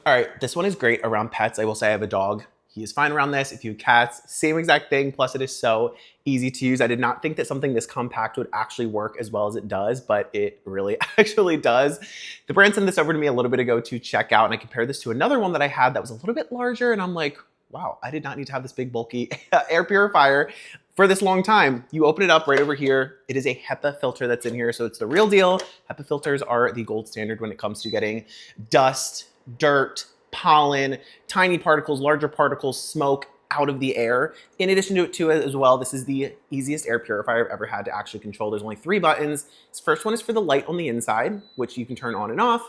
All right, this one is great around pets. I will say I have a dog. He is fine around this. If you have cats, same exact thing. Plus it is so easy to use. I did not think that something this compact would actually work as well as it does, but it really actually does. The brand sent this over to me a little bit ago to check out, and I compared this to another one that I had that was a little bit larger, and I'm like, wow, I did not need to have this big bulky air purifier for this long time. You open it up right over here. It is a HEPA filter that's in here, so it's the real deal. HEPA filters are the gold standard when it comes to getting dust, dirt, pollen, tiny particles, larger particles, smoke out of the air. In addition to it as well, this is the easiest air purifier I've ever had to actually control. There's only 3 buttons. This first one is for the light on the inside, which you can turn on and off.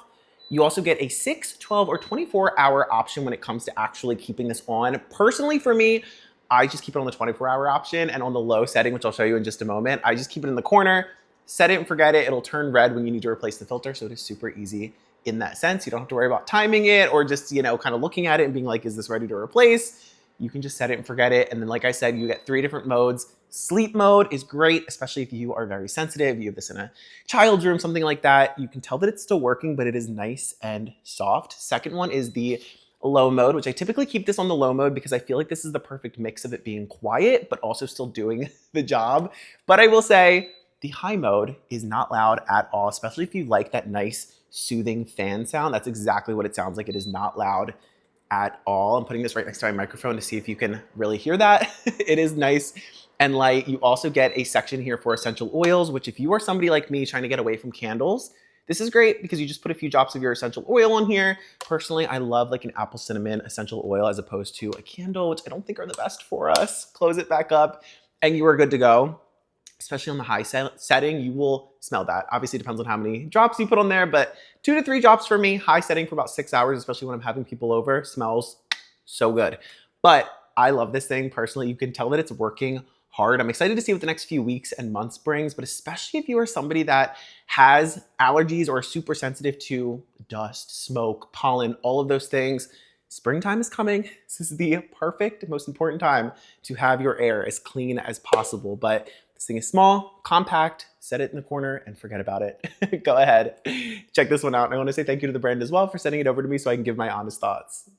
You also get a 6, 12, or 24-hour option when it comes to actually keeping this on. Personally, for me, I just keep it on the 24-hour option, and on the low setting, which I'll show you in just a moment, I just keep it in the corner, set it and forget it. It'll turn red when you need to replace the filter, so it is super easy in that sense. You don't have to worry about timing it or just, kind of looking at it and being like, is this ready to replace? You can just set it and forget it. And then, like I said, you get 3 different modes. Sleep mode is great, especially if you are very sensitive. You have this in a child's room, something like that. You can tell that it's still working, but it is nice and soft. Second one is the low mode, which I typically keep this on the low mode because I feel like this is the perfect mix of it being quiet, but also still doing the job. But I will say the high mode is not loud at all, especially if you like that nice soothing fan sound. That's exactly what it sounds like. It is not loud at all. I'm putting this right next to my microphone to see if you can really hear that. It is nice and light. You also get a section here for essential oils, which if you are somebody like me trying to get away from candles, this is great because you just put a few drops of your essential oil on here. Personally, I love like an apple cinnamon essential oil as opposed to a candle, which I don't think are the best for us. Close it back up and you are good to go. Especially on the high setting, you will smell that. Obviously, it depends on how many drops you put on there, but 2 to 3 drops for me, high setting for about 6 hours, especially when I'm having people over, smells so good. But I love this thing personally. You can tell that it's working hard. I'm excited to see what the next few weeks and months brings, but especially if you are somebody that has allergies or are super sensitive to dust, smoke, pollen, all of those things, springtime is coming. This is the perfect, most important time to have your air as clean as possible. But this thing is small, compact, set it in the corner and forget about it. Go ahead, check this one out. And I want to say thank you to the brand as well for sending it over to me so I can give my honest thoughts.